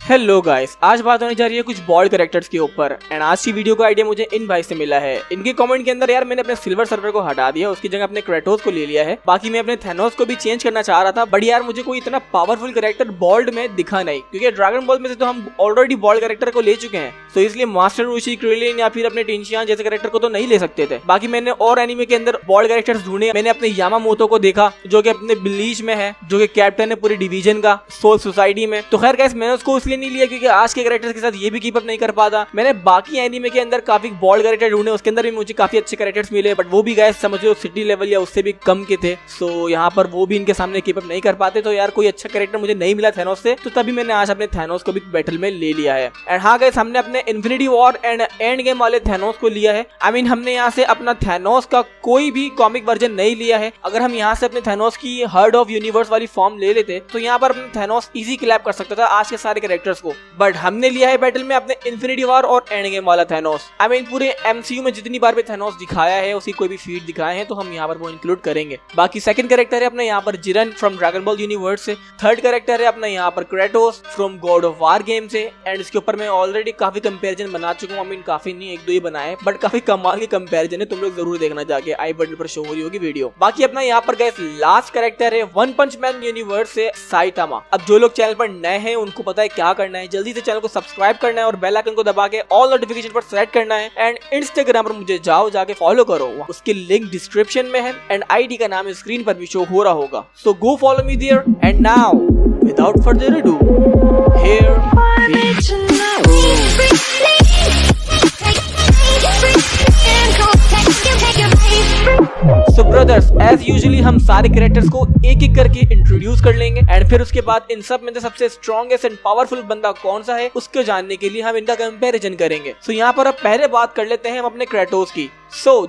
Hello guys, आज बात होने जा रही है कुछ बॉल्ड कैरेक्टर्स के ऊपर। एंड आज की वीडियो का आइडिया मुझे इन भाई से मिला है। इनके कमेंट के अंदर यार मैंने अपने सिल्वर सर्वर को हटा दिया, उसकी जगह अपने क्रेटोस को ले लिया है। बाकी मैं अपने थैनोस को भी चेंज करना चाह रहा था, बट यार मुझे कोई इतना पावरफुल कैरेक्टर बॉल्ड में दिखा नहीं, क्योंकि ड्रैगन बॉल में से तो हम ऑलरेडी बॉल्ड कैरेक्टर को ले चुके हैं। तो इसलिए मास्टर रोशी, क्रिलिन या फिर अपने टिंशियान जैसे कैरेक्टर को तो नहीं ले सकते थे। बाकी मैंने और एनिमे के अंदर बॉल्ड कैरेक्टर्स ढूंढे। मैंने अपने यामामोतो को देखा जो कि अपने ब्लीच में है, जो कि कैप्टन है पूरी डिवीजन का सोल सोसाइटी में। तो खैर गाइस, मैंने उसको इसलिए नहीं लिया क्योंकि आज के कैरेक्टर्स के साथ ये भी कीप अप नहीं कर पाता। मैंने बाकी एनिमे के अंदर काफी बॉल्ड कैरेक्टर ढूंढे, उसके अंदर भी मुझे काफी अच्छे कैरेक्टर्स मिले, बट वो भी गाइस समझ लो सिटी लेवल या उससे भी कम के थे। सो यहाँ पर वो भी इनके सामने कीप अप नहीं कर पाते। तो यार कोई अच्छा कैरेक्टर मुझे नहीं मिला थैनोस से, तो तभी मैंने आज अपने थैनोस को भी बैटल में ले लिया है। एंड हाँ गाइस, हमने अपने infinity war and end game वाले थैनोस को लिया है। आई मीन हमने यहाँ से अपना थैनोस का कोई भी कॉमिक वर्जन नहीं लिया है। अगर हम यहाँ से अपने थैनोस की हर्ड ऑफ यूनिवर्स वाली फॉर्म ले लेते तो यहाँ पर अपने थैनोस इजी क्लैप कर सकता था आज के सारे कैरेक्टर्स को, बट हमने लिया है बैटल में अपने इन्फिनिटी वॉर और एंड गेम वाला थैनोस। आई मीन पूरे एमसीयू में जितनी बार भी थैनोस दिखाया है, उसकी कोई भी फीड दिखाए हैं तो हम यहाँ पर वो इंक्लूड करेंगे। बाकी सेकंड कैरेक्टर है अपना यहाँ पर जिरन फ्रॉम ड्रैगन बॉल यूनिवर्स से। थर्ड कैरेक्टर है अपना यहाँ पर Kratos from God of war game से। एंड इसके ऊपर मैं ऑलरेडी काफी कंपेरिजन बना चुका हूँ। आई मीन काफी नहीं, एक दो ही बनाए, बट काफी कमाल के कंपेरिजन है, तुम लोग जरूर देखना जाके, आई बटन पर शो हो रही होगी वीडियो। बाकी अपना यहाँ पर गाइस लास्ट कैरेक्टर है वन पंच मैन यूनिवर्स से साइटामा। अब जो लोग चैनल पर नए हैं उनको पता है क्या करना है, जल्दी से चैनल को सब्सक्राइब करना है और बेल आइकन को दबा के ऑल नोटिफिकेशन पर सेलेक्ट करना है। एंड इंस्टाग्राम पर मुझे जाओ, जाके फॉलो करो, उसकी लिंक डिस्क्रिप्शन में है एंड आईडी का नाम स्क्रीन पर भी शो हो रहा होगा। So go follow me there. And now without further ado, here so brothers, as usually हम सारे कैरेक्टर्स को एक एक करके इंट्रोड्यूस कर लेंगे एंड फिर उसके बाद इन सब में से सबसे स्ट्रॉन्गेस्ट एंड पावरफुल बंदा कौन सा है उसको जानने के लिए हम इनका कंपैरिजन करेंगे। सो यहाँ पर अब पहले बात कर लेते हैं हम अपने क्रेटोस की।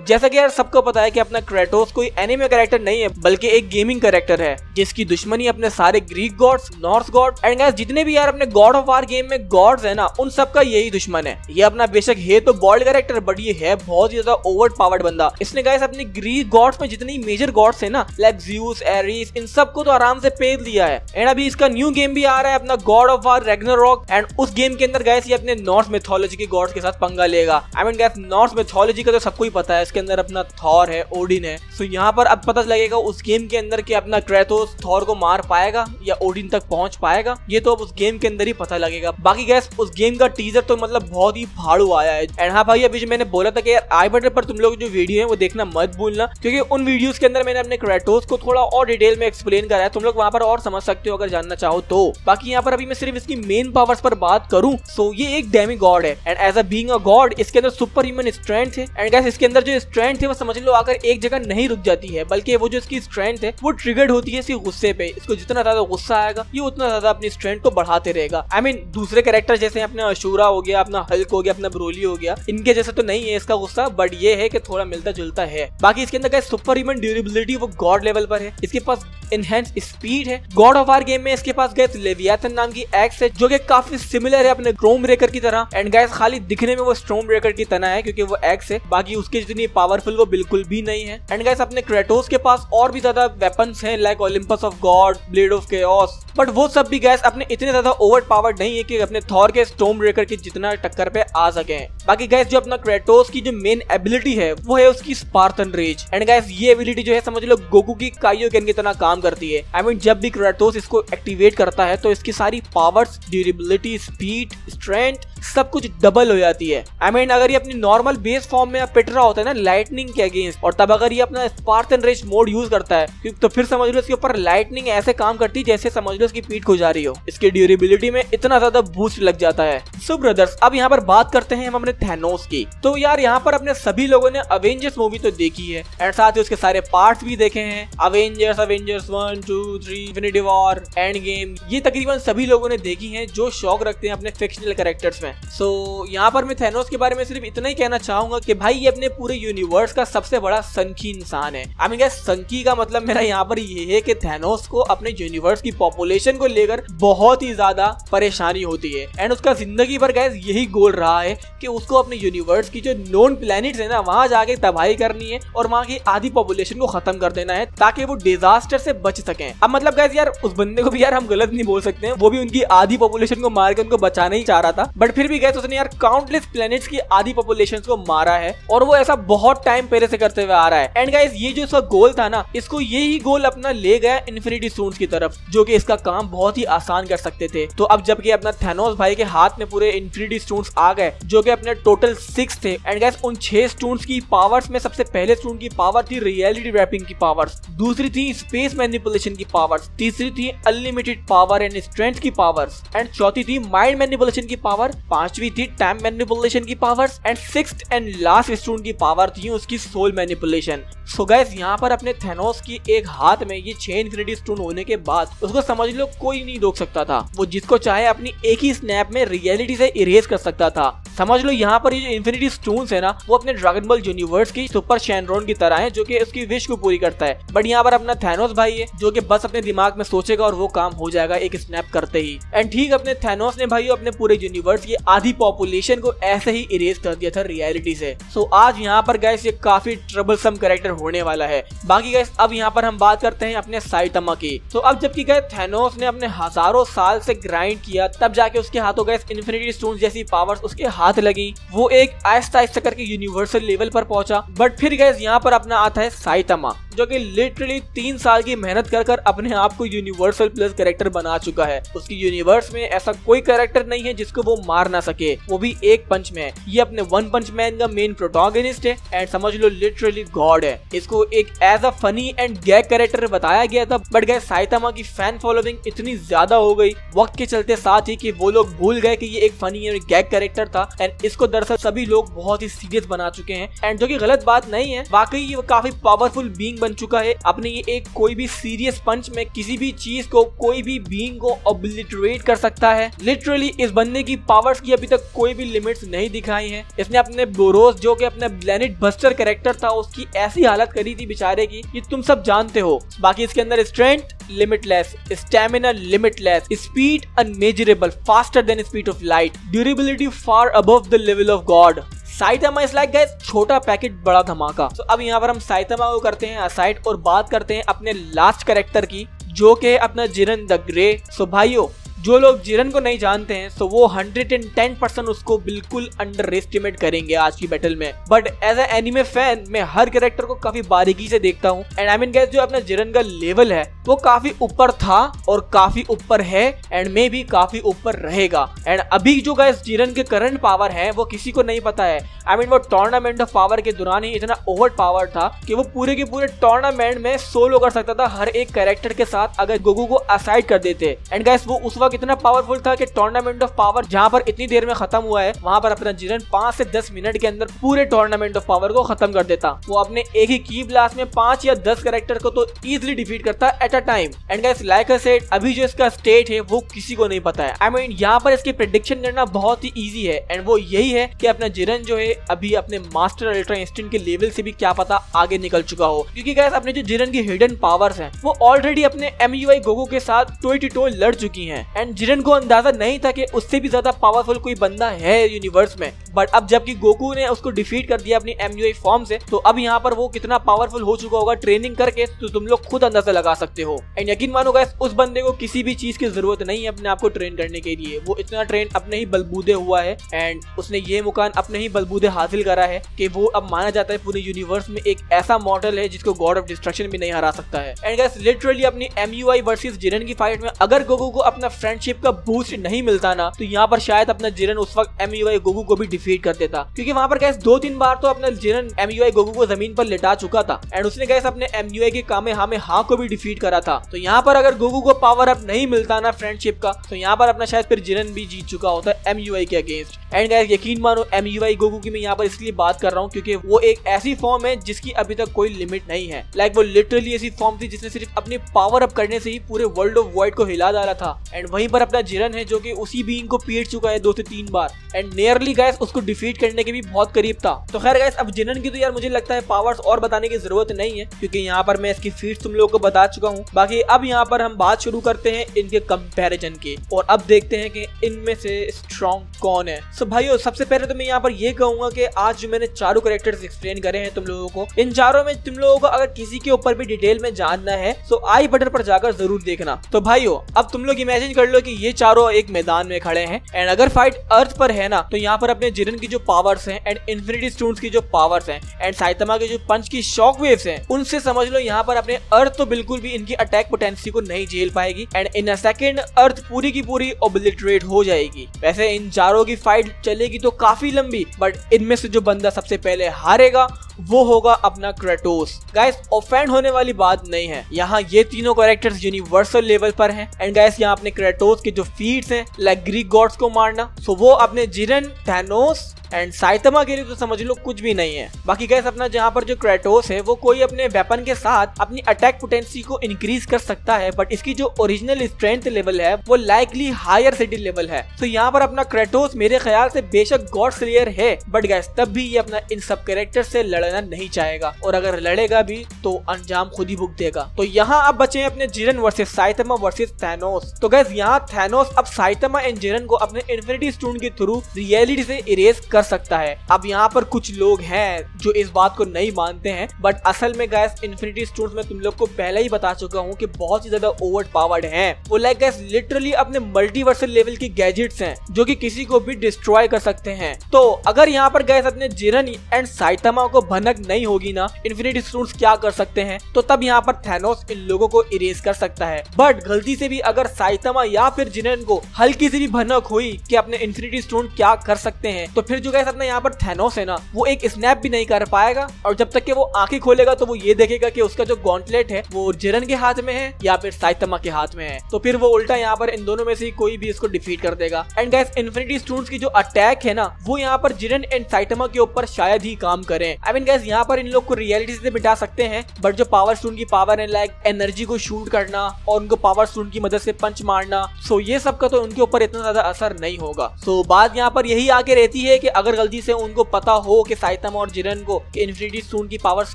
जैसा कि यार सबको पता है कि अपना क्रेटोस कोई एनिमे कैरेक्टर नहीं है, बल्कि एक गेमिंग कैरेक्टर है जिसकी दुश्मनी अपने सारे Greek gods, Norse God and guys जितने भी यार अपने गॉड ऑफ वार गेम में गॉड्स है ना, उन सब का यही दुश्मन है। ये अपना बेशक है तो बॉल्ड कैरेक्टर, बट ये है बहुत ही ज्यादा ओवर पावर्ड बंदा। इसने गाइस अपने ग्रीक गॉड्स में जितनी मेजर गॉड्स है ना, लाइक ज़्यूस, एरिस, इन सबको तो आराम से पेल दिया है। एंड अभी इसका न्यू गेम भी आ रहा है अपना God of war Ragnarok, and उस गेम के अंदर गाइस ये अपने नॉर्स मिथोलॉजी के गॉड्स के साथ पंगा लेगा। I mean guys Norse mythology का तो सबको ही पता है, इसके अंदर अपना थॉर है, ओडिन है। सो यहाँ पर अब पता लगेगा उस गेम के अंदर कि अपना क्रेटोस थॉर को मार पाएगा या ओडिन तक पहुंच पाएगा, ये तो अब उस गेम के अंदर ही पता लगेगा। बाकी गैस उस गेम का टीजर तो मतलब बहुत ही फाड़ू आया है। एंड हाँ भाई, अभी जो मैंने बोला था कि यार आई बटन पर तुम लोग जो वीडियो है वो देखना मत भूलना, क्योंकि उन वीडियोस के अंदर मैंने अपने क्रेटोस को थोड़ा और डिटेल में एक्सप्लेन करा है, तुम लोग वहां पर और समझ सकते हो अगर जानना चाहो तो। बाकी यहाँ पर अभी मैं सिर्फ इसकी मेन पावर्स पर बात करूं, सो ये एक डेमी गॉड है and as a being a god इसके अंदर सुपर ह्यूमन स्ट्रेंथ है। एंड गाइस इसके अंदर जो स्ट्रेंथ है वो समझ लो आकर एक जगह नहीं रुक जाती है, बल्कि वो जो इसकी स्ट्रेंथ है वो ट्रिगर्ड होती है इसके गुस्से पे। इसको जितना ज्यादा गुस्सा आएगा ये उतना ज्यादा अपनी स्ट्रेंथ को बढ़ाते रहेगा। आई मीन दूसरे कैरेक्टर जैसे अपना अशूरा हो गया, अपना हल्क हो गया, अपना ब्रोली हो गया, इनके जैसे तो नहीं है इसका गुस्सा, बट ये है कि थोड़ा मिलता जुलता है। बाकी इसके अंदर गाइस सुपर ह्यूमन ड्यूरेबिलिटी वो गॉड लेवल पर है। इसके पास एनहेंस स्पीड है। गॉड ऑफ वार गेम में इसके पास गाइस लेवियाथन नाम की एक्स है जो कि काफी सिमिलर है अपने स्टॉर्म ब्रेकर की तरह। एंड गाइस खाली दिखने में वो स्टॉर्म ब्रेकर की तरह है क्योंकि वो एक्स है, बाकी उसके जितनी पावरफुल वो बिल्कुल भी नहीं है। एंड गाइस अपने क्रेटोस के पास और भी ज्यादा वेपन्स हैं, like Olympus of God, blade of chaos, but वो सब भी गाइस अपने इतने ज्यादा ओवर पावर्ड नहीं है कि अपने थॉर के स्टॉर्म ब्रेकर की जितना टक्कर पे आ सके। बाकी गाइस जो अपना क्रेटोस की जो मेन एबिलिटी है वो है उसकी स्पार्टन रेज। एंड गाइस ये एबिलिटी जो है समझ लो गोकू की काइयोकेन की तरह काम करती है। आई मीन जब भी क्रेटोस इसको एक्टिवेट करता है तो इसकी सारी पावर्स, ड्यूरेबिलिटी, स्पीड, स्ट्रेंथ सब कुछ डबल हो जाती है। आई मीन अगर ये अपनी नॉर्मल बेस फॉर्म में पिट रहा होता है ना लाइटनिंग के अगेंस्ट, और तब अगर ये अपना स्पार्टन रेज मोड यूज करता है तो फिर समझ लो इसके ऊपर लाइटनिंग ऐसे काम करती है जैसे समझ लो इसकी पीठ खो जा रही हो। इसकी ड्यूरेबिलिटी में इतना ज्यादा बूस्ट लग जाता है। सो ब्रदर्स, अब यहाँ पर बात करते हैं हम अपने थैनोस की। तो यार यहाँ पर अपने सभी लोगों ने अवेंजर्स मूवी तो देखी है एंड साथ ही उसके सारे पार्ट्स भी देखे हैं। Avengers 1, 2, 3, infinity war, end game, ये तकरीबन सभी लोगों ने देखी है जो शौक रखते हैं अपने फिक्शनल कैरेक्टर्स में। सो यहाँ पर मैं थैनोस के बारे में सिर्फ इतना ही कहना चाहूंगा कि भाई ये अपने अपने पूरे यूनिवर्स का सबसे बड़ा सनकी इंसान है। आई मीन गाइस सनकी का मतलब मेरा यहाँ पर ये है कि थैनोस को अपने यूनिवर्स की पॉपुलेशन को लेकर बहुत ही ज्यादा परेशानी होती है एंड उसका जिंदगी भर गाइस यही गोल रहा है कि उसको अपने यूनिवर्स की जो नोन प्लैनेट्स है ना वहां जाके तबाही करनी है और वहां की आधी पॉपुलेशन को खत्म कर देना है ताकि वो डिजास्टर से बच सकें। अब मतलब गाइस यार उस बंदे को भी यार हम गलत नहीं बोल सकते हैं, वो भी उनकी आधी पॉपुलेशन को मार के उनको बचाना ही चाह रहा था, बट फिर भी गाइस उसने यार काउंटलेस प्लैनेट्स की आधी पॉपुलेशन को मारा है और वो ऐसा बहुत टाइम पहले से करते हुए आ रहा है। एंड गाइस ये जो इसका गोल था ना, इसको यही गोल अपना ले गया इन्फिनिटी स्टोन्स की तरफ, जो कि इसका काम बहुत ही आसान कर सकते थे। तो अब जबकि अपना थैनोस भाई के हाथ में पूरे इन्फिनिटी स्टोन्स आ गए जो कि अपने टोटल 6 थे। एंड गाइस उन 6 स्टोन्स की पावर्स में सबसे पहले स्टोन की पावर थी रियलिटी रैपिंग की पावर्स, दूसरी थी स्पेस मैनिपुलेशन की पावर्स, तीसरी थी अनलिमिटेड पावर एंड स्ट्रेंथ की पावर्स, एंड चौथी थी माइंड मैनिपुलेशन की पावर, पांचवी थी टाइम मैनिपुलेशन की powers, and sixth and last stone की पावर थी उसकी सोल मैनिपुलेशन। सो गाइस यहाँ पर अपने थैनोस की एक हाथ में ये 6 इन्फिनिटी स्टोन होने के बाद उसको समझ लो कोई नहीं रोक सकता था, वो जिसको चाहे अपनी एक ही स्नैप में रियलिटी से इरेज कर सकता था। समझ लो यहाँ पर ये जो इन्फिनिटी स्टोन्स है ना वो अपने ड्रैगन बॉल यूनिवर्स की सुपर शैनरॉन की तरह है जो कि उसकी विश को पूरी करता है, बट यहाँ पर अपना थैनोस भाई है जो कि बस अपने दिमाग में सोचेगा और वो काम हो जाएगा एक स्नैप करते ही। एंड ठीक अपने थैनोस ने भाई अपने पूरे यूनिवर्स की आधी पॉपुलेशन को ऐसे ही इरेज कर दिया था रियलिटी से। सो आज यहाँ पर गाइस ये काफी ट्रबलसम कैरेक्टर होने वाला है। बाकी गाइस अब यहाँ पर हम बात करते हैं अपने साइतामा की। तो अब जबकि गाइस थैनोस ने अपने हजारों साल से ग्राइंड किया तब जाके उसके हाथों गाइस इन्फिनिटी स्टोन्स जैसी पावर्स उसके हाथ लगी, वो एक आहिस्ता आहिस्ता करके यूनिवर्सल लेवल पर पहुंचा। बट फिर गाइस यहाँ पर अपना आता है साइतामा जो कि लिटरली 3 साल की मेहनत कर अपने आप को यूनिवर्सल प्लस कैरेक्टर बना चुका है। उसकी यूनिवर्स में ऐसा कोई कैरेक्टर नहीं है जिसको वो मार ना सके, वो भी एक पंच में। ये अपने वन पंच मैन का मेन प्रोटोगनिस्ट है एंड समझ लो लिटरली गॉड है। इसको एक as a funny and gag character बताया गया था, बट गाइस साइतामा की फैन फॉलोइंग इतनी ज्यादा हो गई वक्त के चलते साथ ही कि वो लोग भूल गए कि ये एक फनी एंड गैग कैरेक्टर था एंड इसको दरअसल सभी लोग बहुत ही सीरियस बना चुके हैं। एंड जो कि गलत बात नहीं है, वाकई ये काफी पावरफुल बीइंग बन चुका है। अपने ये एक कोई भी सीरियस पंच में किसी भी चीज को कोई भी बीइंग को ऑब्लिटरेट कर सकता है। लिटरली इस बंदे की पावर्स की अभी तक कोई भी लिमिट्स नहीं दिखाई हैं। इसने अपने बोरोस जो कि अपने प्लैनेट बस्टर कैरेक्टर था उसकी ऐसी हालत करी थी बेचारे की, ये तुम सब जानते हो। बाकी इसके अंदर strength limitless, stamina limitless, speed unmeasurable, faster than speed of light, durability far above the level of God. Saitama is like guys छोटा पैकेट बड़ा धमाका। तो अब यहाँ पर हम साइतामा को करते हैं असाइड और बात करते हैं अपने लास्ट कैरेक्टर की जो कि अपना जिरन द ग्रे। सो भाइयों जो लोग जिरन को नहीं जानते हैं तो वो 110% उसको बिल्कुल अंडर एस्टिमेट करेंगे आज की बैटल में, but as a anime fan मैं हर कैरेक्टर को काफी बारीकी से देखता हूँ एंड आई मीन गाइस जो अपना जिरन का लेवल है वो काफी ऊपर था और काफी ऊपर है एंड मे भी काफी ऊपर रहेगा। एंड अभी जो गाइस जिरन के करंट पावर है वो किसी को नहीं पता है। आई मीन वो टूर्नामेंट ऑफ पावर के दौरान ही इतना ओवर पावर था कि वो पूरे के पूरे टूर्नामेंट में सोलो कर सकता था हर एक कैरेक्टर के साथ अगर गोकू को असाइड कर देते। एंड गाइस वो उस वक्त इतना पावरफुल था कि टूर्नामेंट ऑफ पावर जहां पर इतनी देर में खत्म हुआ है वहां पर अपना जिरन 5 से 10 मिनट के अंदर पूरे टूर्नामेंट ऑफ पावर को खत्म कर देता। वो अपने एक ही की ब्लास्ट में 5 या 10 कैरेक्टर को तो इजीली डिफीट करता at a time. And guys like I said अभी जो इसका स्टेट है वो किसी को नहीं पता है। आई मीन यहाँ पर इसकी प्रेडिक्शन करना बहुत ही इजी है एंड वो यही है कि अपना जिरन जो है अभी अपने मास्टर अल्ट्रा इंस्टेंट के लेवल से भी क्या पता आगे निकल चुका हो, क्योंकि गाइस अपने जो जिरन की हिडन पावर्स हैं वो ऑलरेडी अपने MUI गोकू के साथ टोई टू टोई लड़ चुकी हैं एंड जिरन को अंदाजा नहीं था कि उससे भी ज्यादा पावरफुल कोई बंदा है यूनिवर्स में। बट अब जबकि गोकू ने उसको डिफीट कर दिया अपनी MUI फॉर्म से, तो अब यहाँ पर वो कितना पावरफुल हो चुका होगा ट्रेनिंग करके तो तुम लोग खुद अंदाजा लगा सकते हो। एंड यकीन मानो गाइस उस बंदे को किसी भी चीज की जरूरत नहीं है अपने आप को ट्रेन करने के लिए, वो इतना ट्रेन अपने ही बलबूदे हुआ है एंड उसने ये मुकाम अपने ही बलबूदे हासिल करा है कि वो अब माना जाता है पूरे यूनिवर्स में एक ऐसा मॉडल है जिसको गॉड ऑफ डिस्ट्रक्शन भी नहीं हरा सकता है। एंड गाइस लिटरली अपनी MUI वर्सेस जिरन की फाइट में अगर गोकू को अपना फ्रेंडशिप का बूस्ट नहीं मिलता ना तो यहाँ पर शायद अपना जिरन उस वक्त MUI गोकू को भी डिफीट कर देता, क्योंकि वहाँ पर गैस 2-3 बार तो अपना जिरन MUI गोकू को जमीन पर लिटा चुका था एंड उसने गैस अपने MUI के कामेहामेहा को भी डिफीट करा था। तो यहाँ पर अगर गोकू को पावर अप नहीं मिलता ना फ्रेंडशिप का तो यहाँ पर अपना शायद फिर जिरन भी जीत चुका होता है MUI के अगेंस्ट। एंड गैस यकीन मानो MUI गोकू की मैं यहाँ पर इसलिए बात कर रहा हूँ क्योंकि वो एक ऐसी फॉर्म है जिसकी अभी तक कोई लिमिट नहीं है। लाइक वो लिटरली ऐसी फॉर्म थी जिसने सिर्फ अपनी पावर अप करने से ही पूरे वर्ल्ड ऑफ वॉइड को हिला डाला था। एंड वहीं पर अपना जिरन है जो कि उसी बीइंग को पीट चुका है 2 से 3 बार एंड नियरली गाइस को डिफीट करने के भी बहुत करीब था। तो खैर गाइस, अब जिनन की तो यार मुझे लगता है पावर्स और बताने की जरूरत नहीं है, क्योंकि यहाँ पर मैं इसकी फीट्स तुम लोगों को बता चुका हूँ। बाकी अब यहाँ पर हम बात शुरू करते हैं इनके कंपैरिजन की, और अब देखते हैं कि इनमें से स्ट्रॉन्ग कौन है। सो भाइयों, सबसे पहले तो मैं यहाँ पर ये कहूंगा कि आज जो मैंने चारों कैरेक्टर्स एक्सप्लेन करे हैं तुम लोगों को, इन चारों में तुम लोगों को अगर किसी के ऊपर भी डिटेल में जानना है तो आई बटन पर जाकर जरूर देखना। तो भाइयों, अब तुम लोग इमेजिन कर लो कि ये चारों एक मैदान में खड़े हैं, एंड अगर फाइट अर्थ पर है ना, तो यहाँ पर अपने जिरन की जो पावर्स हैं एंड इन्फिनिटी स्टोन्स की जो पावर्स हैं एंड साइतामा के जो पंच की शॉक वेव्स हैं, उनसे समझ लो यहाँ पर अपने अर्थ तो बिल्कुल भी इनकी अटैक पोटेंसी को नहीं झेल पाएगी, एंड इन अ सेकंड अर्थ पूरी की पूरी ओब्लिटरेट हो जाएगी। वैसे इन चारों की फाइट चलेगी तो काफी लंबी, बट इनमें से जो बंदा सबसे पहले हारेगा वो होगा अपना क्रेटोस। गाइस, ऑफेंड होने वाली बात नहीं है, यहाँ ये तीनों कैरेक्टर्स यूनिवर्सल लेवल पर हैं, एंड गाइस यहाँ अपने क्रेटोस के जो फीट्स हैं लाइक ग्रीक गॉड्स को मारना, सो वो अपने जिरन, थैनोस एंड साइतामा के लिए तो समझ लो कुछ भी नहीं है। बाकी गाइस, अपना जहाँ पर जो क्रेटोस है वो कोई अपने वेपन के साथ अपनी अटैक पोटेंसी को इंक्रीज कर सकता है, बट इसकी जो ओरिजिनल स्ट्रेंथ लेवल है वो लाइकली हायर सिटी लेवल है। तो यहाँ पर अपना क्रेटोस मेरे ख्याल से बेशक गॉड स्लेयर है, बट गाइस तब भी ये अपना इन सब कैरेक्टर से लड़ना नहीं चाहेगा, और अगर लड़ेगा भी तो अंजाम खुद ही भुगतेगा। तो यहाँ अब बचे हैं अपने जिरन वर्सेस साइतामा वर्सेस थैनोस। तो गाइस, यहाँ थैनोस अब साइतामा एंड जिरन को अपने इन्फिनिटी स्टोन के थ्रू रियलिटी से इरेज कर सकता है। अब यहाँ पर कुछ लोग हैं जो इस बात को नहीं मानते हैं, बट असल में गाइस इन्फिनिटी स्टोन्स में तुम लोग को पहले ही बता चुका हूँ कि बहुत ही ज्यादा ओवर पावर्ड हैं। वो लाइक गाइस लिटरली अपने मल्टीवर्सल लेवल के गैजेट्स हैं जो कि किसी को भी डिस्ट्रॉय कर सकते हैं। तो अगर यहाँ पर गाइस अपने जिरन एंड साइतामा को भनक नहीं होगी ना इन्फिनिटी स्टोन्स क्या कर सकते हैं, तो तब यहाँ पर थैनोस इन लोगों को इरेज कर सकता है। बट गलती से भी अगर साइतामा या फिर जिरन को हल्की सी भी भनक हुई कि अपने इन्फिनिटी स्टोन क्या कर सकते हैं, तो फिर जो गाइस अपना यहाँ पर थैनोस है ना वो एक स्नैप भी नहीं कर पाएगा, और जब तक कि वो आंखें खोलेगा तो वो ये देखेगा कि उसका जो गॉन्टलेट है वो जिरन के हाथ में है या फिर साइतामा के हाथ में है। तो फिर वो उल्टा यहाँ पर इन दोनों में से कोई भी इसको डिफीट कर देगा। एंड गाइस, इन्फिनिटी स्टोन्स की जो अटैक है ना वो यहाँ पर जिरन एंड साइतामा के ऊपर शायद ही काम करें। आई मीन गाइस, यहाँ पर इन लोग को रियलिटी से मिटा सकते हैं, बट जो पावर स्टोन की पावर है लाइक एनर्जी को शूट करना और उनको पावर स्टोन की मदद से पंच मारना, सो ये सब का तो उनके ऊपर इतना ज्यादा असर नहीं होगा। सो बात यहाँ पर यही आके रहती है कि अगर गलती से उनको पता हो कि साइतामा और जिरन को इन्फिनिटी स्टोन की पावर्स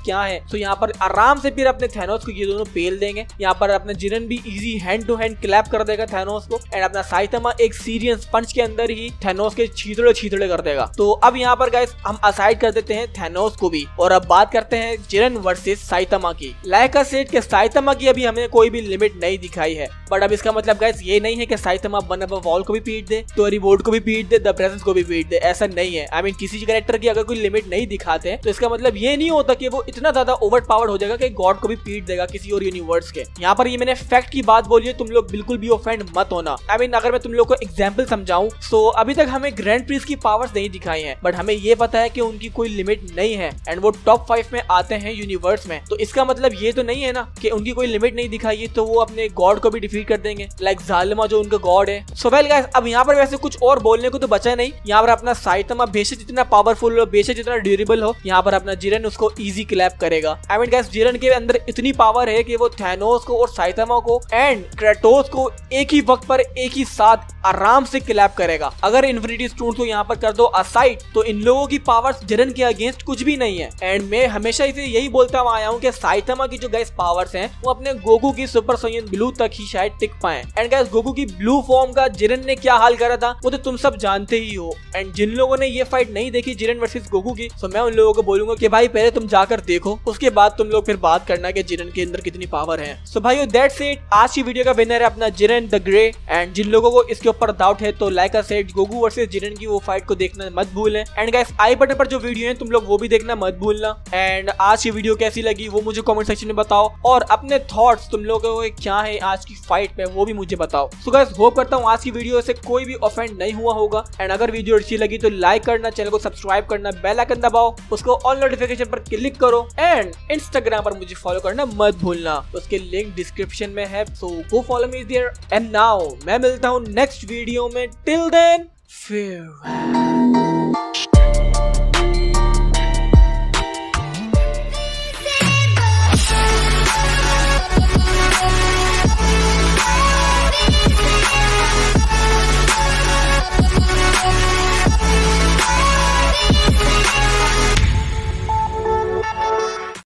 क्या है, तो यहाँ पर आराम से फिर अपने थैनोस को ये दोनों पेल देंगे। यहाँ पर अपने जिरन भी easy hand to hand clap कर देगा थैनोस को, एंड अपना साइतामा एक सीरियस पंच के अंदर ही थैनोस के छीतड़े छीतड़े कर देगा। तो अब यहाँ पर गाइस हम असाइड कर देते हैं थैनोस को भी, और अब बात करते हैं जिरन वर्सेस साइतामा की। लाइक आई सेड के साइतामा की अभी हमें कोई भी लिमिट नहीं दिखाई है, बट अब इसका मतलब गाइस ये नहीं है कि साइतामा वन अप वॉल को भी पीट दे, टोरी बोर्ड को भी पीट दे, द प्रेजेंस को भी पीट दे, ऐसा नहीं है। आई मीन किसी कैरेक्टर की अगर कोई लिमिट नहीं दिखाते तो इसका मतलब ये नहीं होता कि वो इतना ज्यादा ओवर पावर्ड हो जाएगा कि गॉड को भी पीट देगा किसी और यूनिवर्स के। यहाँ पर ये मैंने फैक्ट की बात बोली है, तुम लोग बिल्कुल भी ऑफेंड मत होना। आई मीन अगर मैं तुम लोग को एग्जांपल समझाऊं, सो अभी तक हमें ग्रैंड प्रिंस की पावर्स नहीं दिखाई हैं, बट हमें ये पता है कि उनकी कोई लिमिट नहीं है एंड वो टॉप 5 में आते हैं यूनिवर्स में। तो इसका मतलब ये तो नहीं है ना कि उनकी कोई लिमिट नहीं दिखाई है तो वो अपने गॉड को भी डिफीट कर देंगे, लाइक जालिमा जो उनका गॉड है। सो वेल गाइस, अब यहाँ पर वैसे कुछ और बोलने को तो बचा नहीं। यहाँ पर अपना साइतामा बेशक जितना पावरफुल हो, बेशक जितना ड्यूरेबल हो, यहाँ पर अपना जिरन उसको इजी क्लैप करेगा। आई मीन गाइस, जिरन के अंदर इतनी पावर है कि वो थैनोस को और साइतामा को एंड क्रेटोस को एक ही वक्त पर एक ही साथ आराम से क्लैप करेगा। अगर इन्फिनिटी स्टोन को यहाँ पर कर दो असाइड, तो इन लोगों की पावर्स जिरन के अगेंस्ट कुछ भी नहीं है। एंड मैं हमेशा इसे यही बोलता आया हूँ कि साइतामा की जो गाइस पावर्स हैं वो अपने गोकू की सुपर साइयन ब्लू तक ही शायद टिक पाए। एंड गाइस, गोकू की ब्लू फॉर्म का जिरन ने क्या हाल करा था वो तो तुम सब जानते ही हो। एंड जिन लोगों ने ये फाइट नहीं देखी जिरन वर्सेस गोकू की, तो मैं उन लोगों को बोलूंगा कि भाई पहले तुम जाकर देखो, उसके बाद तुम लोग फिर बात करना कि जिरन के अंदर कितनी पावर है। सो भाइयों, दैट्स इट। आज की वीडियो का विनर है अपना जिरन द ग्रे। एंड जिन लोगों को इसके ऊपर डाउट है तो like I said Goku versus Jiren की वो फाइट को देखना मत भूलें। एंड गाइस, आई बटन पर जो वीडियो है तुम लोग वो भी देखना मत भूलना। एंड आज की वीडियो कैसी लगी वो मुझे कमेंट सेक्शन में बताओ, और अपने थॉट्स तुम लोगों को क्या है आज की फाइट पे वो भी मुझे बताओ। सो गाइस, होप करता हूँ आज की वीडियो से कोई भी ऑफेंड नहीं हुआ होगा। एंड अगर वीडियो अच्छी लगी तो लाइक करना, चैनल को सब्सक्राइब करना, बेल आइकन दबाओ, उसको ऑल नोटिफिकेशन पर क्लिक करो, एंड इंस्टाग्राम पर मुझे फॉलो करना मत भूलना, उसके लिंक डिस्क्रिप्शन में है, so go follow me there. And now मैं मिलता हूँ नेक्स्ट वीडियो में। Till then, farewell।